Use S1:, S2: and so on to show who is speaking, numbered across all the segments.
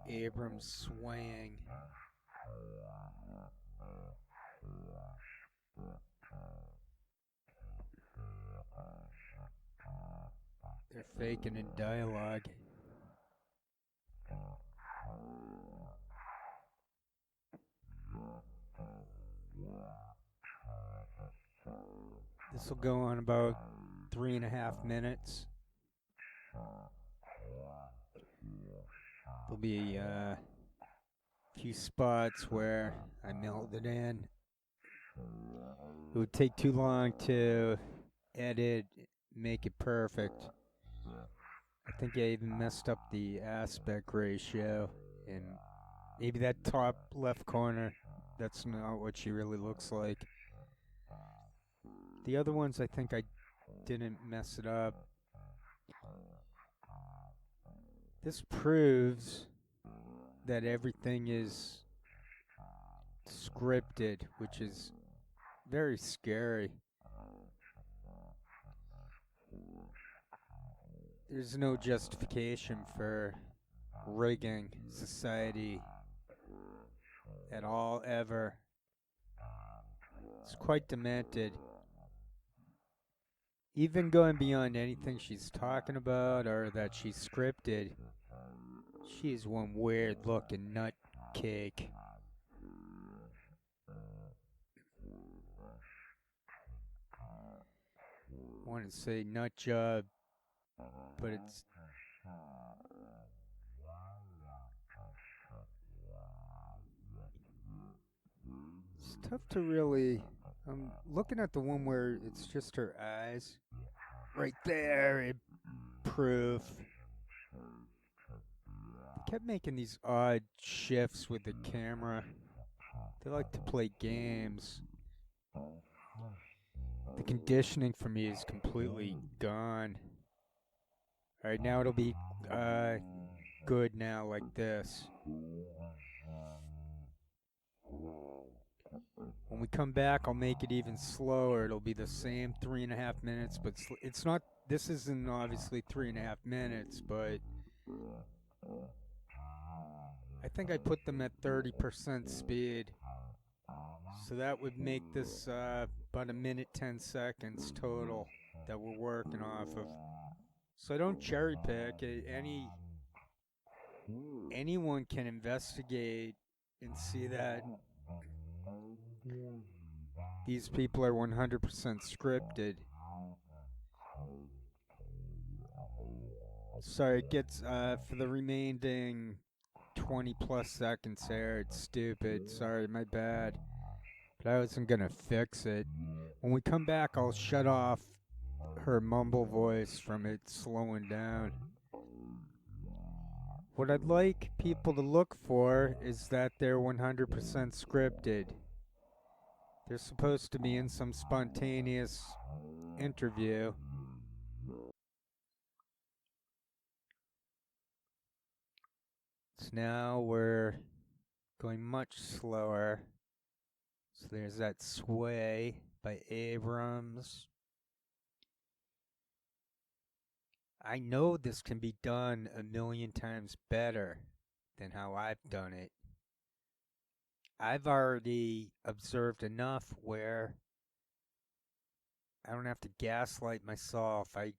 S1: Abrams swaying. They're faking in dialogue. This will go on about 3.5 minutes. There'll be a few spots where I meld it in. It would take too long to edit, make it perfect. I think I even messed up the aspect ratio, and maybe that top left corner, that's not what she really looks like. The other ones, I think I didn't mess it up. This proves that everything is scripted, which is very scary. There's no justification for rigging society at all, ever. It's quite demented. Even going beyond anything she's talking about or that she's scripted, she's one weird looking nut cake. I want to say nut job, but it's tough to really. I'm looking at the one where it's just her eyes. Right there, it proof. They kept making these odd shifts with the camera. They like to play games. The conditioning for me is completely gone. Alright, now it'll be good now like this. When we come back, I'll make it even slower. It'll be the same 3.5 minutes, but it's not. This isn't obviously 3.5 minutes, but I think I put them at 30% speed. So that would make this about 1:10 total that we're working off of. So I don't cherry pick. Anyone can investigate and see that these people are 100% scripted. Sorry, it gets for the remaining 20 plus seconds there. It's stupid. Sorry, my bad. But I wasn't gonna fix it. When we come back, I'll shut off her mumble voice from it slowing down. What I'd like people to look for is that they're 100% scripted. They're supposed to be in some spontaneous interview. So now we're going much slower. So there's that sway by Abrams. I know this can be done 1,000,000 times better than how I've done it. I've already observed enough where I don't have to gaslight myself. I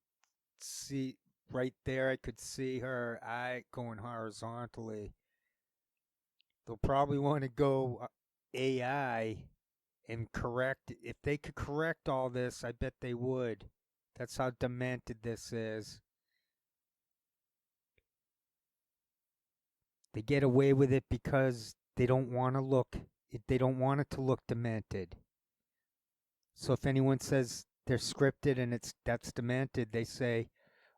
S1: see right there, I could see her eye going horizontally. They'll probably want to go AI and correct. If they could correct all this, I bet they would. That's how demented this is. They get away with it because they don't want to look. They don't want it to look demented. So if anyone says they're scripted and that's demented, they say,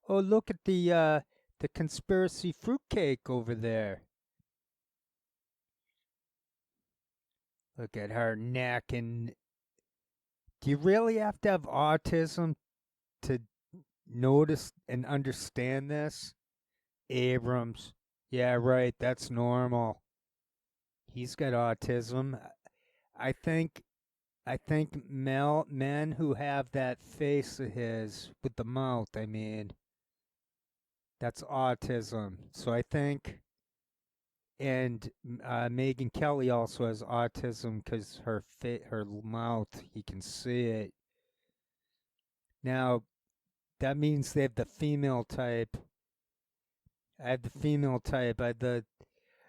S1: "Oh, look at the conspiracy fruitcake over there. Look at her neck." And do you really have to have autism to notice and understand this? Abrams. Yeah, right. That's normal. He's got autism. I think men who have that face of his with the mouth, I mean, that's autism. So I think And Megyn Kelly also has autism because her mouth, he can see it. Now that means they have the female type. I have the female type.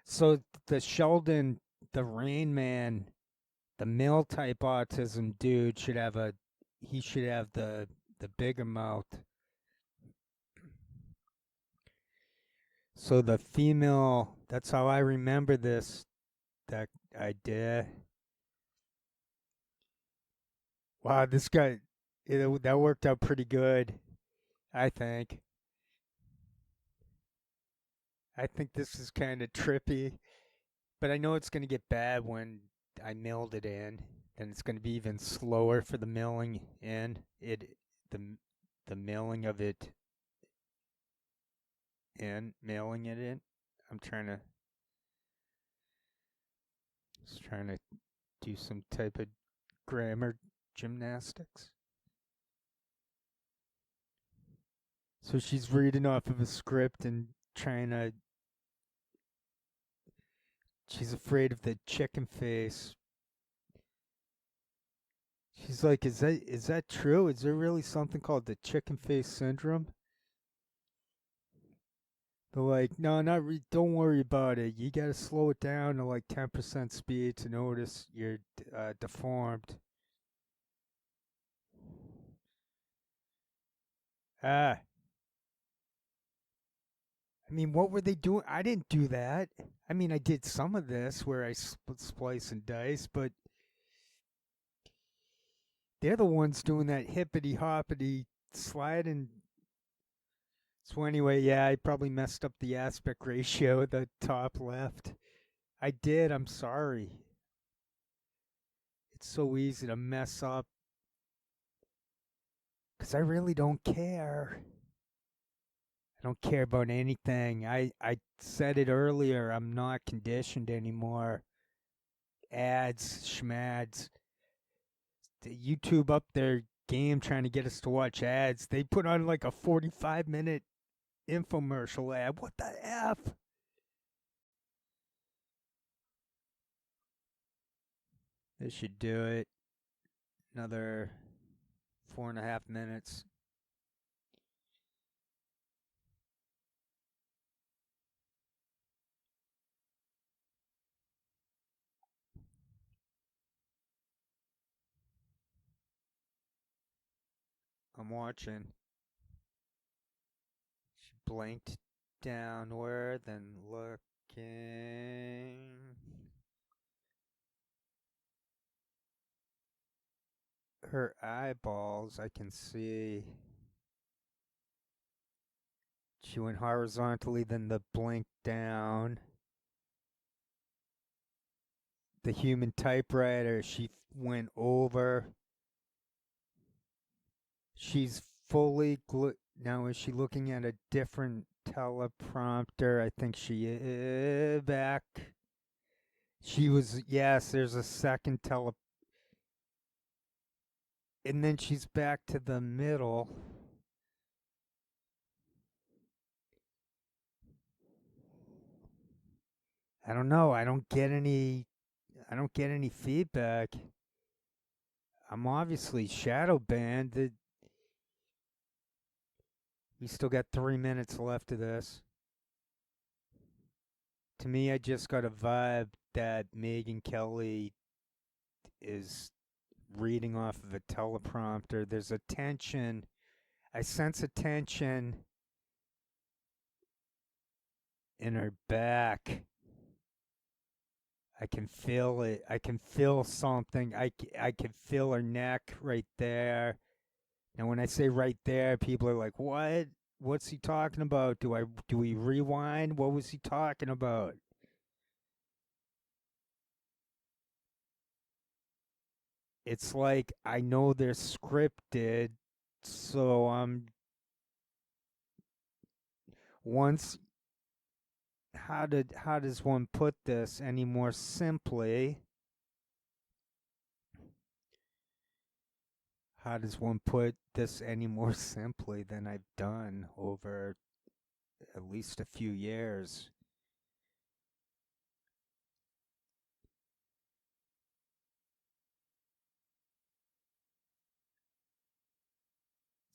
S1: So the Sheldon, the Rain Man, the male type autism dude should have he should have the bigger mouth. So the female, that's how I remember this, that idea. Wow, this guy, that worked out pretty good, I think. I think this is kind of trippy, but I know it's going to get bad when I milled it in. Then it's going to be even slower for the milling in. The the milling of it in, mailing it in. I'm trying to do some type of grammar gymnastics. So she's reading off of a script and trying to. She's afraid of the chicken face. She's like, is that true? Is there really something called the chicken face syndrome? They're like, no, don't worry about it. You gotta slow it down to like 10% speed to notice you're deformed. Ah, I mean, what were they doing? I didn't do that. I mean, I did some of this where I splice and dice, but they're the ones doing that hippity hoppity sliding. So anyway, yeah, I probably messed up the aspect ratio at the top left. I did. I'm sorry. It's so easy to mess up because I really don't care. I don't care about anything. I said it earlier. I'm not conditioned anymore. Ads, schmads. The YouTube up their game trying to get us to watch ads. They put on like a 45-minute infomercial ad. What the F? This should do it. Another 4.5 minutes. I'm watching. She blinked downward, then looking. Her eyeballs, I can see. She went horizontally, then the blink down. The human typewriter, she went over. She's fully now. Is she looking at a different teleprompter? I think she is back. She was, yes. There's a second and then she's back to the middle. I don't know. I don't get any. I don't get any feedback. I'm obviously shadow banned. We still got 3 minutes left of this. To me, I just got a vibe that Megyn Kelly is reading off of a teleprompter. There's a tension. I sense a tension in her back. I can feel it. I can feel something. I can feel her neck right there. And when I say right there, people are like, "What? What's he talking about? Do we rewind? What was he talking about?" It's like I know they're scripted, so once how does one put this any more simply? How does one put this any more simply than I've done over at least a few years?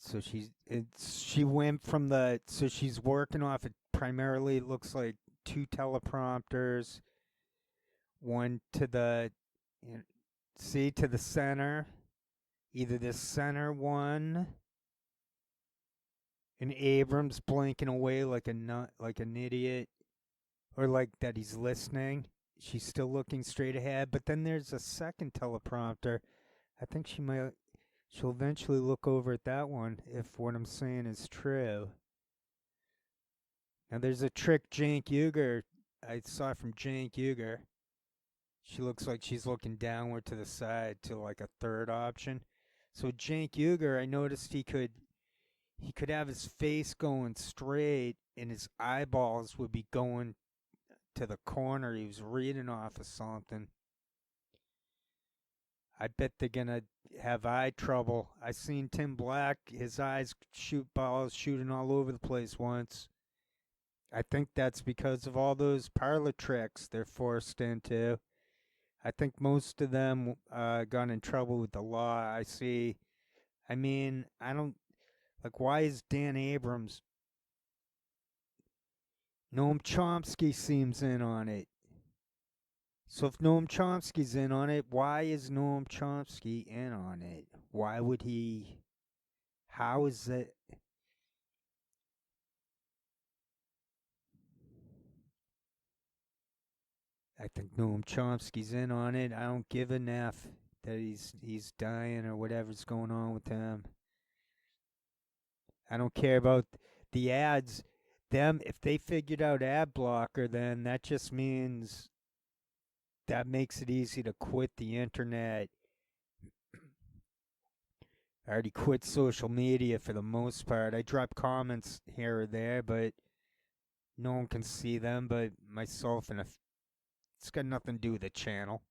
S1: So she went from so she's working off it primarily. It looks like two teleprompters, one to the you know, see to the center, either the center one, and Abrams blinking away like a nut, like an idiot, or like that he's listening. She's still looking straight ahead, but then there's a second teleprompter. I think she'll eventually look over at that one if what I'm saying is true. Now there's a trick Cenk Uygur I saw from Cenk Uygur. She looks like she's looking downward to the side to like a third option. So Cenk Uygur, I noticed he could have his face going straight and his eyeballs would be going to the corner. He was reading off of something. I bet they're gonna have eye trouble. I seen Tim Black, his eyes shoot balls shooting all over the place once. I think that's because of all those parlor tricks they're forced into. I think most of them got in trouble with the law. I mean, I don't like. Why is Dan Abrams? Noam Chomsky seems in on it. So if Noam Chomsky's in on it, why is Noam Chomsky in on it? Why would he? How is it? I think Noam Chomsky's in on it. I don't give a F that he's dying or whatever's going on with him. I don't care about the ads. Them, if they figured out ad blocker, then that just means that makes it easy to quit the internet. I already quit social media for the most part. I drop comments here or there, but no one can see them but myself, and it's got nothing to do with the channel.